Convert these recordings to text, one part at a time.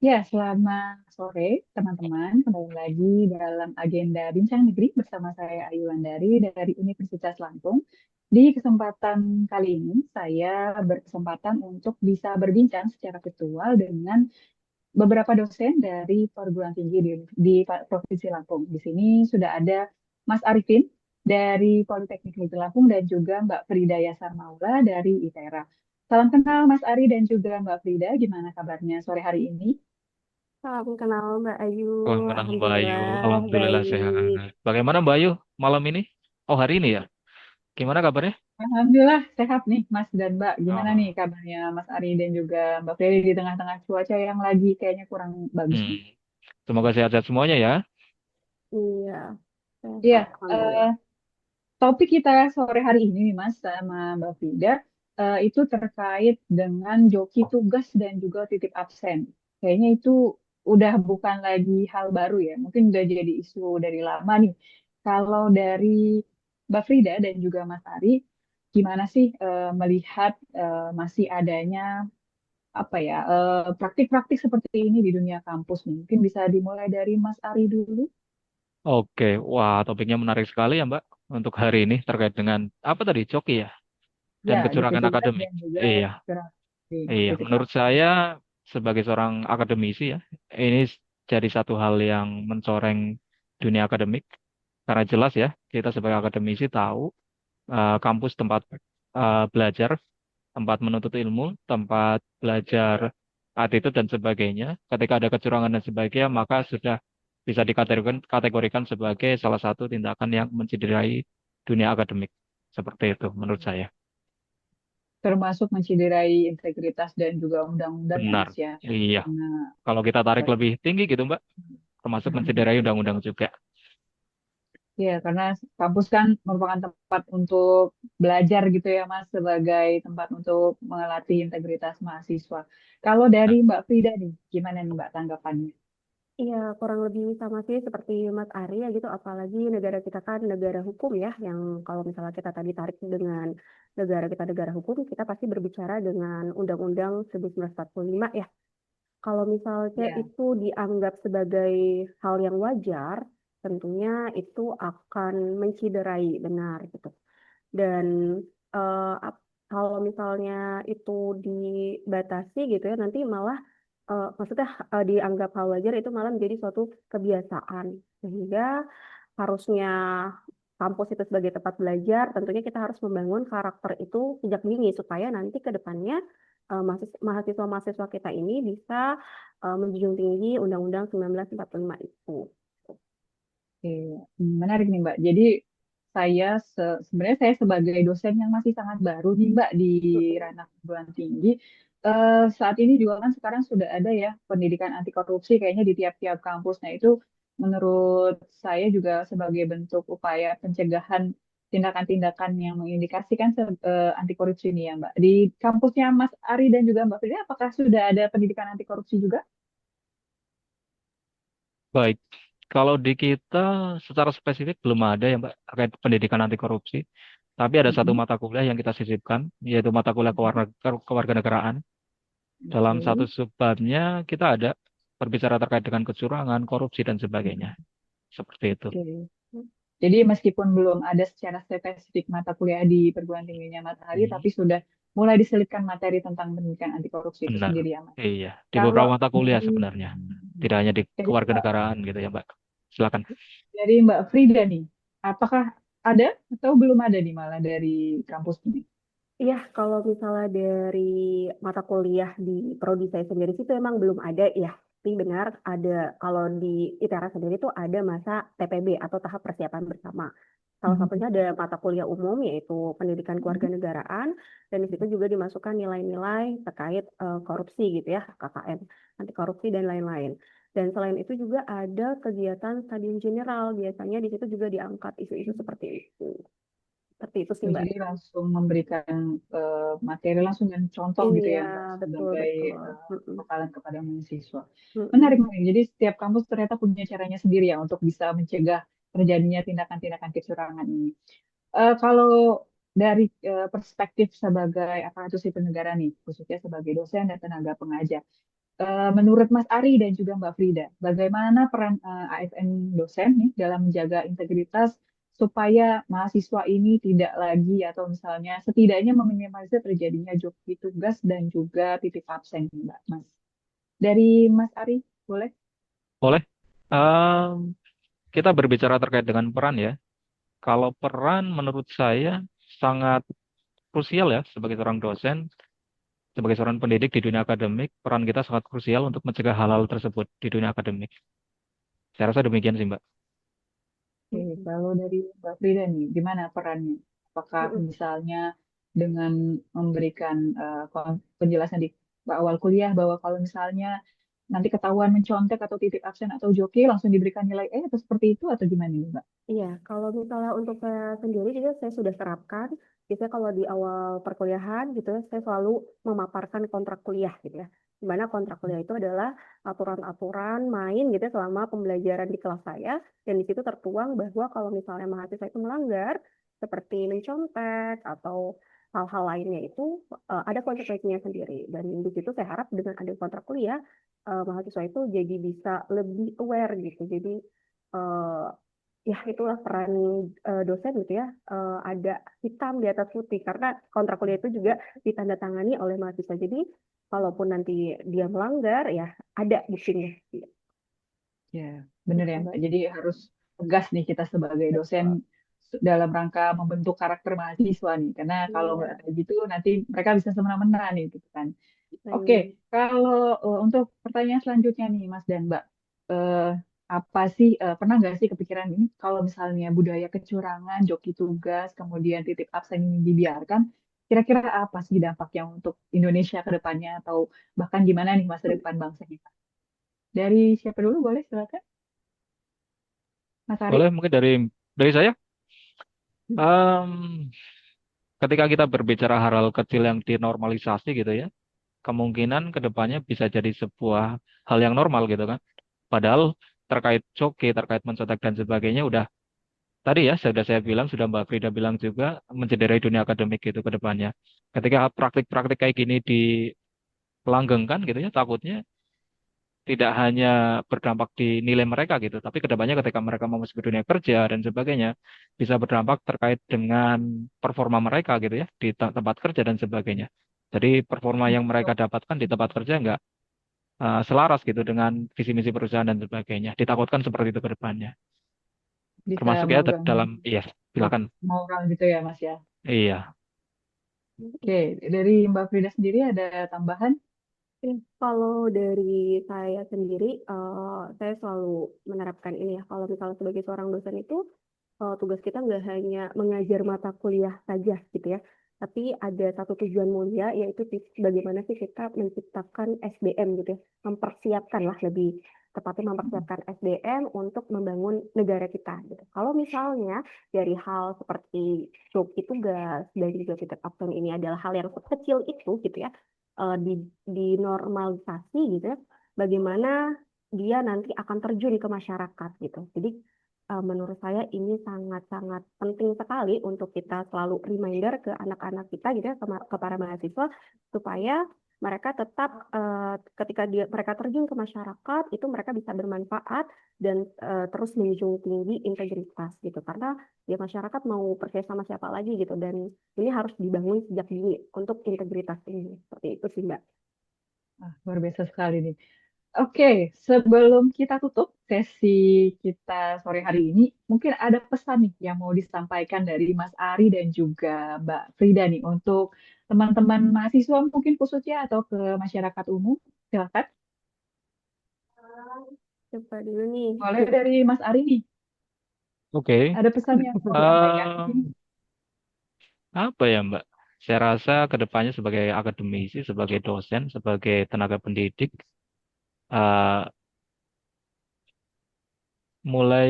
Ya, selamat sore teman-teman. Kembali lagi dalam agenda Bincang Negeri bersama saya Ayu Landari dari Universitas Lampung. Di kesempatan kali ini, saya berkesempatan untuk bisa berbincang secara virtual dengan beberapa dosen dari perguruan tinggi di Provinsi Lampung. Di sini sudah ada Mas Arifin dari Politeknik Negeri Lampung dan juga Mbak Frida Yasar Maula dari ITERA. Salam kenal Mas Ari dan juga Mbak Frida. Gimana kabarnya sore hari ini? Salam kenal Mbak Ayu, Oh, Wah, kenal Mbak Ayu. Alhamdulillah Alhamdulillah sehat. baik. Bagaimana Mbak Ayu malam ini? Oh, hari ini ya. Gimana kabarnya? Alhamdulillah sehat nih Mas dan Mbak. Gimana nih Oh, kabarnya Mas Ari dan juga Mbak Feli di tengah-tengah cuaca yang lagi kayaknya kurang bagus hmm. nih? Hmm. Semoga sehat-sehat semuanya ya. Iya, Iya, sehat, eh, Alhamdulillah. topik kita sore hari ini nih Mas sama Mbak Frida itu terkait dengan joki tugas dan juga titip absen. Kayaknya itu udah bukan lagi hal baru ya, mungkin udah jadi isu dari lama nih. Kalau dari Mbak Frida dan juga Mas Ari, gimana sih melihat masih adanya apa ya praktik-praktik seperti ini di dunia kampus nih? Mungkin bisa dimulai dari Mas Ari dulu. Oke, wah topiknya menarik sekali ya Mbak untuk hari ini terkait dengan apa tadi Coki ya dan Ya, joki kecurangan tugas akademik. dan juga Iya, iya. titip Menurut absen. saya sebagai seorang akademisi ya, ini jadi satu hal yang mencoreng dunia akademik karena jelas ya kita sebagai akademisi tahu kampus tempat belajar, tempat menuntut ilmu, tempat belajar attitude dan sebagainya. Ketika ada kecurangan dan sebagainya, maka sudah bisa dikategorikan sebagai salah satu tindakan yang mencederai dunia akademik. Seperti itu menurut saya. Termasuk mencederai integritas dan juga undang-undang ya Benar. Mas ya. Iya. Karena Kalau kita tarik baik. lebih tinggi gitu, Mbak, termasuk mencederai undang-undang juga. Ya, karena kampus kan merupakan tempat untuk belajar gitu ya Mas sebagai tempat untuk melatih integritas mahasiswa. Kalau dari Nah, Mbak Frida nih, gimana nih Mbak tanggapannya? Iya, kurang lebih sama sih seperti Mas Ari ya gitu, apalagi negara kita kan negara hukum ya, yang kalau misalnya kita tadi tarik dengan negara kita negara hukum, kita pasti berbicara dengan Undang-Undang 1945 ya. Kalau misalnya Ya. itu dianggap sebagai hal yang wajar, tentunya itu akan menciderai benar gitu. Dan kalau misalnya itu dibatasi gitu ya, nanti malah maksudnya dianggap hal wajar itu malah menjadi suatu kebiasaan. Sehingga harusnya kampus itu sebagai tempat belajar, tentunya kita harus membangun karakter itu sejak dini supaya nanti ke depannya mahasiswa-mahasiswa kita ini bisa menjunjung tinggi Undang-Undang 1945 itu. Oke, menarik nih Mbak. Jadi saya sebenarnya saya sebagai dosen yang masih sangat baru nih Mbak di ranah perguruan tinggi. Saat ini juga kan sekarang sudah ada ya pendidikan anti korupsi kayaknya di tiap-tiap kampus. Nah itu menurut saya juga sebagai bentuk upaya pencegahan tindakan-tindakan yang mengindikasikan anti korupsi ini ya Mbak. Di kampusnya Mas Ari dan juga Mbak Frida, apakah sudah ada pendidikan anti korupsi juga? baik. Kalau di kita secara spesifik belum ada ya, Mbak, terkait pendidikan anti korupsi. Tapi ada satu Mm-mm. mata kuliah yang kita sisipkan, yaitu mata kuliah Mm-mm. kewarganegaraan. Dalam satu Oke. subbabnya kita ada berbicara terkait dengan kecurangan, korupsi, dan sebagainya. Seperti itu. Oke. Jadi meskipun belum ada secara spesifik mata kuliah di perguruan tingginya Mas Ari, Hmm, tapi sudah mulai diselipkan materi tentang pendidikan anti korupsi itu benar. sendiri ya Mas. Iya, di beberapa Kalau mata kuliah dari sebenarnya. Tidak hanya di dari Mbak, kewarganegaraan gitu ya, Mbak. Silakan. dari Mbak Frida nih, apakah ada atau belum ada nih malah dari kampus ini? Iya, kalau misalnya dari mata kuliah di prodi saya sendiri sih itu emang belum ada ya. Tapi benar ada, kalau di ITERA sendiri tuh ada masa TPB atau tahap persiapan bersama. Salah Mhm. satunya ada mata kuliah umum yaitu pendidikan Mhm. kewarganegaraan dan di situ juga dimasukkan nilai-nilai terkait korupsi gitu ya, KKN, anti korupsi dan lain-lain. Dan selain itu juga ada kegiatan stadium general, biasanya di situ juga diangkat isu-isu seperti itu. Seperti itu sih, Oh, Mbak. jadi langsung memberikan materi langsung dan contoh gitu Iya, ya Mbak betul sebagai betul. Mm-mm. pembekalan kepada mahasiswa. Menarik, Mm-mm. menarik. Jadi setiap kampus ternyata punya caranya sendiri ya untuk bisa mencegah terjadinya tindakan-tindakan kecurangan ini. Kalau dari perspektif sebagai aparatur sipil negara nih, khususnya sebagai dosen dan tenaga pengajar, menurut Mas Ari dan juga Mbak Frida, bagaimana peran ASN dosen nih dalam menjaga integritas supaya mahasiswa ini tidak lagi atau misalnya setidaknya meminimalisir terjadinya joki tugas dan juga titip absen, Mbak Mas. Dari Mas Ari, boleh? Boleh. Em, kita berbicara terkait dengan peran ya. Kalau peran menurut saya sangat krusial ya sebagai seorang dosen, sebagai seorang pendidik di dunia akademik, peran kita sangat krusial untuk mencegah hal-hal tersebut di dunia akademik. Saya rasa demikian sih, Mbak. Oke, kalau dari Mbak Frida nih, gimana perannya? Apakah Mm-mm. misalnya dengan memberikan penjelasan di awal kuliah bahwa kalau misalnya nanti ketahuan mencontek atau titip absen atau joki langsung diberikan nilai atau seperti itu atau gimana nih, Mbak? Iya, kalau misalnya untuk saya sendiri juga saya sudah terapkan. Biasanya kalau di awal perkuliahan gitu ya, saya selalu memaparkan kontrak kuliah gitu ya. Di mana kontrak kuliah itu adalah aturan-aturan main gitu ya selama pembelajaran di kelas saya. Dan di situ tertuang bahwa kalau misalnya mahasiswa itu melanggar, seperti mencontek atau hal-hal lainnya itu ada konsekuensinya sendiri. Dan di situ saya harap dengan ada kontrak kuliah, mahasiswa itu jadi bisa lebih aware gitu. Jadi eh, ya itulah peran dosen gitu ya. Ada hitam di atas putih karena kontrak kuliah itu juga ditandatangani oleh mahasiswa. Jadi kalaupun nanti dia melanggar ya ada buktinya. Ya, benar ya, Gitu. Mbak. Jadi harus tegas nih kita sebagai dosen Betul. dalam rangka membentuk karakter mahasiswa nih. Karena kalau nggak Iya, kayak gitu nanti mereka bisa semena-mena nih gitu kan. Oke, benar. kalau untuk pertanyaan selanjutnya nih, Mas dan Mbak, eh, apa sih pernah nggak sih kepikiran ini kalau misalnya budaya kecurangan, joki tugas, kemudian titip absen ini dibiarkan, kira-kira apa sih dampaknya untuk Indonesia ke depannya atau bahkan gimana nih masa depan bangsa kita? Dari siapa dulu boleh silakan, Mas Boleh Ari? mungkin dari saya. Em, ketika kita berbicara hal-hal kecil yang dinormalisasi gitu ya, kemungkinan kedepannya bisa jadi sebuah hal yang normal gitu kan. Padahal terkait coki, terkait mencetak dan sebagainya udah tadi ya sudah saya bilang, sudah Mbak Frida bilang juga mencederai dunia akademik gitu ke depannya. Ketika praktik-praktik kayak gini dilanggengkan gitu ya, takutnya tidak hanya berdampak di nilai mereka gitu, tapi kedepannya ketika mereka mau masuk ke dunia kerja dan sebagainya, bisa berdampak terkait dengan performa mereka gitu ya, di tempat kerja dan sebagainya. Jadi performa yang mereka dapatkan di tempat kerja nggak selaras gitu dengan visi misi perusahaan dan sebagainya. Ditakutkan seperti itu ke depannya. Bisa Termasuk ya mengganggu dalam, iya, silakan. moral gitu ya, Mas ya. Iya, Oke, dari Mbak Frida sendiri ada tambahan? Ya, kalau dari saya sendiri, saya selalu menerapkan ini ya. Kalau misalnya sebagai seorang dosen itu, tugas kita nggak hanya mengajar mata kuliah saja gitu ya, tapi ada satu tujuan mulia yaitu bagaimana sih kita menciptakan SDM gitu ya, mempersiapkan lah lebih tepatnya mempersiapkan SDM untuk membangun negara kita gitu. Kalau misalnya dari hal seperti joki tugas dan juga titik absen ini adalah hal yang kecil itu gitu ya, dinormalisasi gitu ya, bagaimana dia nanti akan terjun ke masyarakat gitu. Jadi menurut saya ini sangat-sangat penting sekali untuk kita selalu reminder ke anak-anak kita gitu ya, ke para mahasiswa supaya mereka tetap ketika mereka terjun ke masyarakat itu mereka bisa bermanfaat dan terus menjunjung tinggi integritas gitu karena ya masyarakat mau percaya sama siapa lagi gitu dan ini harus dibangun sejak dini untuk integritas ini seperti itu sih Mbak. Ah, luar biasa sekali nih. Oke, sebelum kita tutup sesi kita sore hari ini, mungkin ada pesan nih yang mau disampaikan dari Mas Ari dan juga Mbak Frida nih untuk teman-teman mahasiswa mungkin khususnya atau ke masyarakat umum. Silakan. Coba dulu nih. Boleh dari Mas Ari nih. oke. Ada pesan yang mau disampaikan mungkin? Em, apa ya Mbak? Saya rasa kedepannya sebagai akademisi, sebagai dosen, sebagai tenaga pendidik, eh, mulai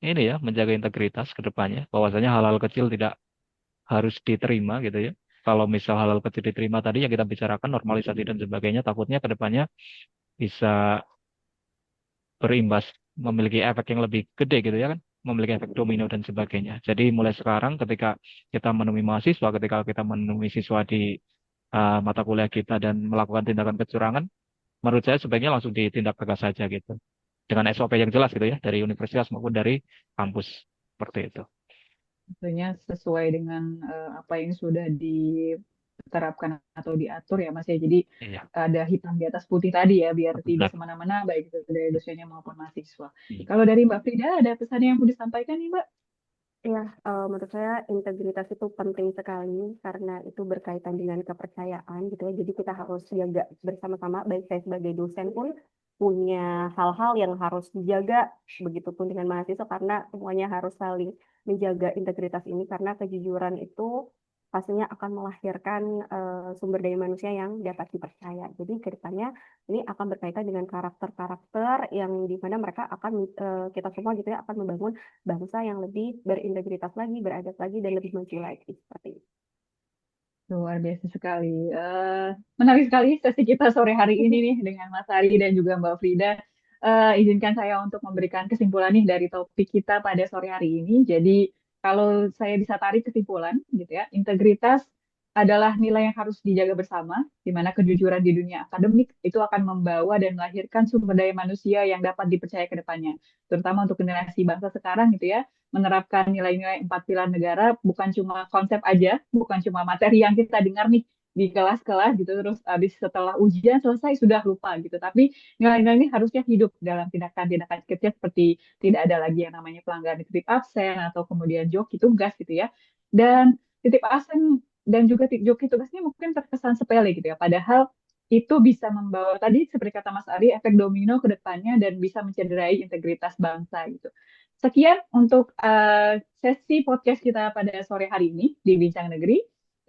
ini ya menjaga integritas ke depannya, bahwasanya hal-hal kecil tidak harus diterima gitu ya. Kalau misal hal-hal kecil diterima tadi yang kita bicarakan normalisasi dan sebagainya, takutnya ke depannya bisa berimbas memiliki efek yang lebih gede gitu ya kan, memiliki efek domino dan sebagainya. Jadi mulai sekarang ketika kita menemui mahasiswa, ketika kita menemui siswa di mata kuliah kita dan melakukan tindakan kecurangan, menurut saya sebaiknya langsung ditindak tegas saja gitu. Dengan SOP yang jelas gitu ya, dari universitas maupun dari kampus. Seperti itu. Tentunya sesuai dengan apa yang sudah diterapkan atau diatur ya Mas ya. Jadi Iya, ada hitam di atas putih tadi ya, biar tidak benar. semena-mena baik itu dari dosennya maupun mahasiswa. Kalau dari Mbak Frida ada pesan yang mau disampaikan nih Mbak? Ya, menurut saya integritas itu penting sekali karena itu berkaitan dengan kepercayaan gitu ya. Jadi kita harus jaga bersama-sama, baik saya sebagai dosen pun punya hal-hal yang harus dijaga, begitupun dengan mahasiswa karena semuanya harus saling menjaga integritas ini karena kejujuran itu pastinya akan melahirkan sumber daya manusia yang dapat dipercaya. Jadi ke depannya ini akan berkaitan dengan karakter-karakter yang di mana mereka akan kita semua gitu ya akan membangun bangsa yang lebih berintegritas lagi, beradab lagi, dan lebih maju lagi. Seperti itu. Luar biasa sekali. Menarik sekali sesi kita sore hari ini nih dengan Mas Ari dan juga Mbak Frida. Izinkan saya untuk memberikan kesimpulan nih dari topik kita pada sore hari ini. Jadi kalau saya bisa tarik kesimpulan gitu ya, integritas adalah nilai yang harus dijaga bersama, di mana kejujuran di dunia akademik itu akan membawa dan melahirkan sumber daya manusia yang dapat dipercaya ke depannya, terutama untuk generasi bangsa sekarang gitu ya, menerapkan nilai-nilai empat pilar negara bukan cuma konsep aja, bukan cuma materi yang kita dengar nih di kelas-kelas gitu, terus habis setelah ujian selesai sudah lupa gitu. Tapi nilai-nilai ini harusnya hidup dalam tindakan-tindakan kecil seperti tidak ada lagi yang namanya pelanggaran titip absen atau kemudian joki tugas gitu ya. Dan titip absen dan juga joki tugasnya mungkin terkesan sepele gitu ya. Padahal itu bisa membawa tadi seperti kata Mas Ari efek domino ke depannya dan bisa mencederai integritas bangsa gitu. Sekian untuk sesi podcast kita pada sore hari ini di Bincang Negeri.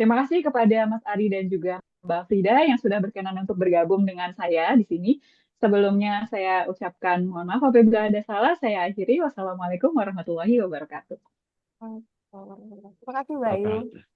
Terima kasih kepada Mas Ari dan juga Mbak Frida yang sudah berkenan untuk bergabung dengan saya di sini. Sebelumnya saya ucapkan mohon maaf apabila ada salah. Saya akhiri. Wassalamualaikum warahmatullahi wabarakatuh. Terima kasih, Mbak Ayu. Oke.